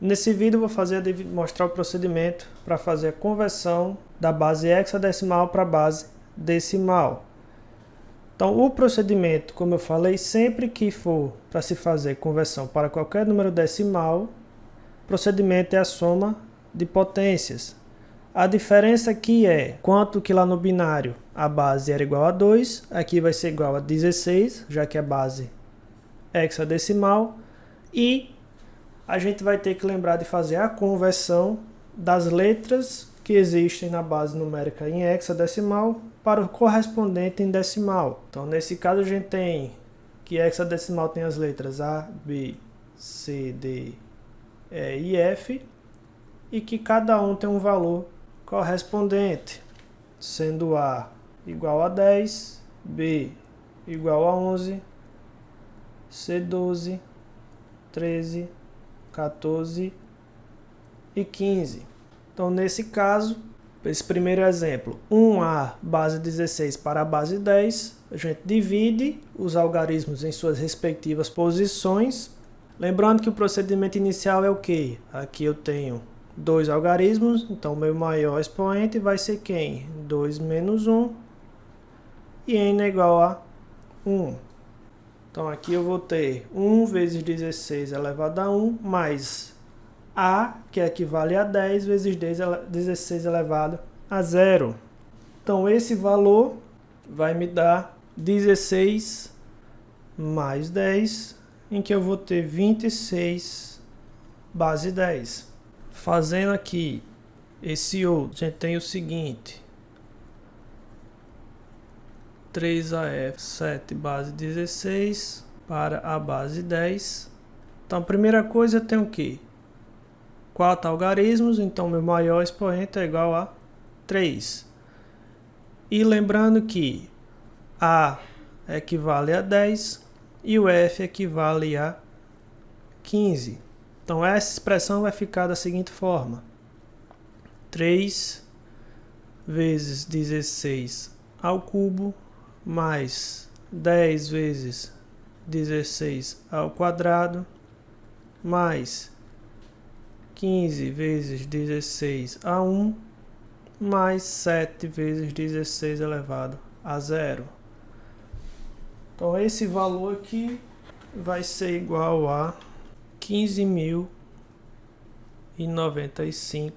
Nesse vídeo eu vou mostrar o procedimento para fazer a conversão da base hexadecimal para a base decimal. Então o procedimento, como eu falei, sempre que for para se fazer conversão para qualquer número decimal, o procedimento é a soma de potências. A diferença aqui é quanto que lá no binário a base era igual a 2, aqui vai ser igual a 16, já que é base hexadecimal, e a gente vai ter que lembrar de fazer a conversão das letras que existem na base numérica em hexadecimal para o correspondente em decimal. Então, nesse caso, a gente tem que hexadecimal tem as letras A, B, C, D, E e F, e que cada um tem um valor correspondente, sendo A igual a 10, B igual a 11, C 12, 13, 14 e 15. Então, nesse caso, esse primeiro exemplo, 1A base 16 para a base 10, a gente divide os algarismos em suas respectivas posições. Lembrando que o procedimento inicial é o quê? Aqui eu tenho dois algarismos, então meu maior expoente vai ser quem? 2 menos 1, e n é igual a 1. Então aqui eu vou ter 1 vezes 16 elevado a 1, mais A, que equivale a 10, vezes 16 elevado a 0. Então esse valor vai me dar 16 mais 10, em que eu vou ter 26 base 10. Fazendo aqui esse outro, a gente tem o seguinte: 3AF 7 base 16 para a base 10. Então a primeira coisa eu tenho o quê? 4 algarismos, então meu maior expoente é igual a 3. E lembrando que A equivale a 10 e o F equivale a 15. Então essa expressão vai ficar da seguinte forma: 3 vezes 16 ao cubo mais 10 vezes 16 ao quadrado mais 15 vezes 16 a 1 mais 7 vezes 16 elevado a 0. Então esse valor aqui vai ser igual a 15.095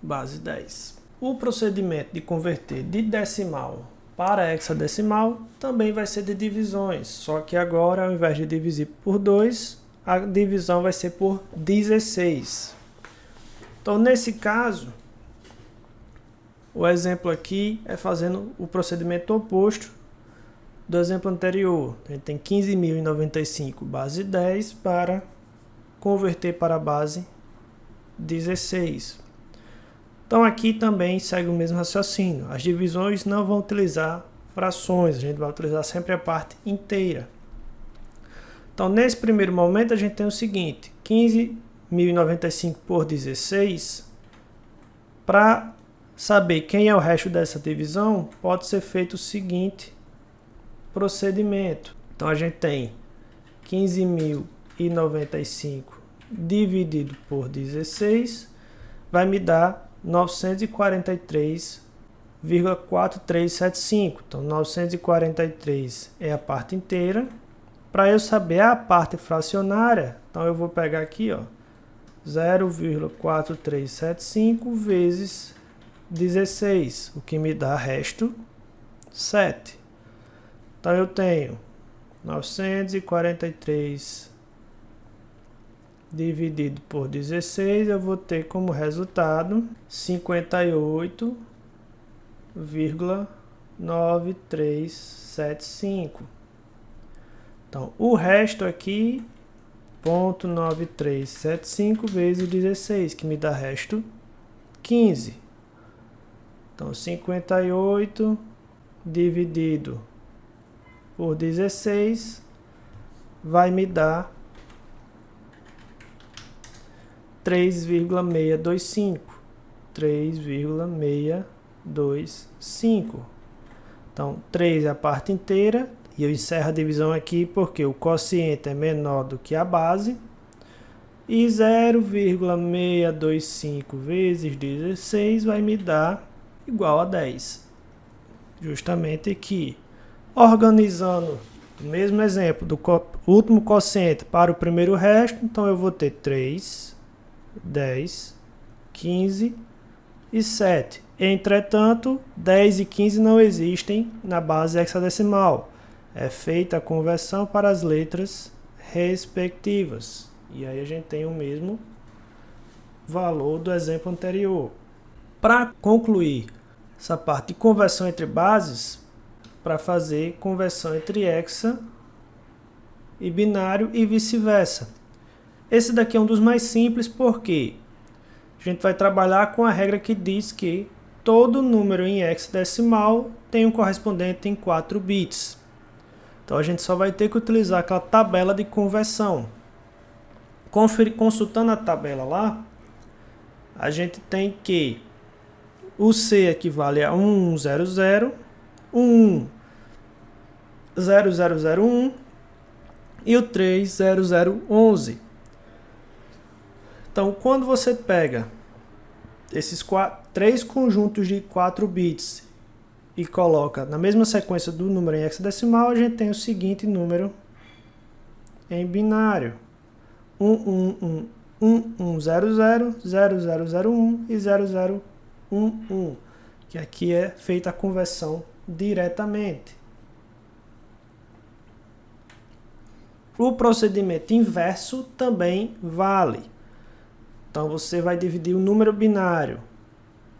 base 10. O procedimento de converter de decimal para hexadecimal também vai ser de divisões, só que agora, ao invés de dividir por 2, a divisão vai ser por 16. Então, nesse caso, o exemplo aqui é fazendo o procedimento oposto do exemplo anterior. A gente tem 15.095 base 10 para converter para a base 16. Então aqui também segue o mesmo raciocínio. As divisões não vão utilizar frações, a gente vai utilizar sempre a parte inteira. Então nesse primeiro momento a gente tem o seguinte: 15.095 por 16. Para saber quem é o resto dessa divisão, pode ser feito o seguinte procedimento. Então a gente tem 15.095 dividido por 16 vai me dar 943,4375. Então 943 é a parte inteira. Para eu saber a parte fracionária, então eu vou pegar aqui, ó, 0,4375 vezes 16, o que me dá resto 7. Então eu tenho 943 dividido por 16, eu vou ter como resultado 58,9375. Então o resto aqui, 0,9375 vezes 16, que me dá resto 15. Então 58 dividido por 16 vai me dar 3,625. 3,625. Então 3 é a parte inteira, e eu encerro a divisão aqui porque o quociente é menor do que a base. E 0,625 vezes 16 vai me dar igual a 10. Justamente aqui. Organizando o mesmo exemplo do último quociente para o primeiro resto, então eu vou ter 3, 10, 15 e 7. Entretanto, 10 e 15 não existem na base hexadecimal. É feita a conversão para as letras respectivas. E aí a gente tem o mesmo valor do exemplo anterior. Para concluir essa parte de conversão entre bases, para fazer conversão entre hexa e binário e vice-versa. Esse daqui é um dos mais simples porque a gente vai trabalhar com a regra que diz que todo número em hexadecimal tem um correspondente em 4 bits. Então a gente só vai ter que utilizar aquela tabela de conversão. Consultando a tabela lá, a gente tem que o C equivale a 1100, 110001 e o 30011. Então, quando você pega esses três conjuntos de 4 bits e coloca na mesma sequência do número em hexadecimal, a gente tem o seguinte número em binário: 1100, 0001 e 0011, que aqui é feita a conversão diretamente. O procedimento inverso também vale. Então você vai dividir o número binário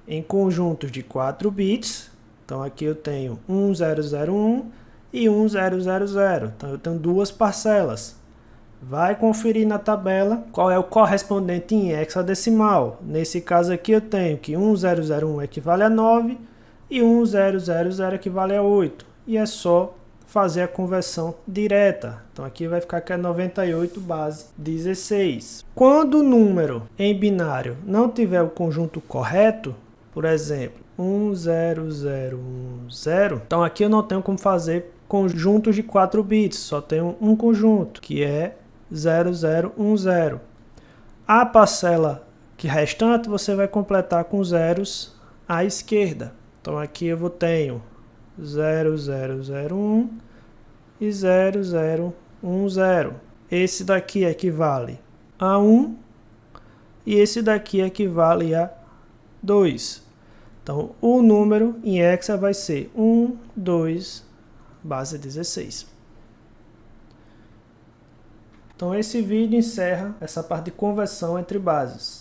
em conjuntos de 4 bits. Então aqui eu tenho 1001 e 1000. Então eu tenho duas parcelas. Vai conferir na tabela qual é o correspondente em hexadecimal. Nesse caso aqui eu tenho que 1001 equivale a 9 e 1000 equivale a 8. E é só fazer a conversão direta. Então aqui vai ficar que é 98 base 16. Quando o número em binário não tiver o conjunto correto, por exemplo, 10010, então aqui eu não tenho como fazer conjuntos de 4 bits, só tenho um conjunto, que é 0010. A parcela que restante você vai completar com zeros à esquerda. Então aqui eu tenho 0001 e 0010. Esse daqui equivale a 1 e esse daqui equivale a 2. Então o número em hexa vai ser 1, 2, base 16. Então esse vídeo encerra essa parte de conversão entre bases.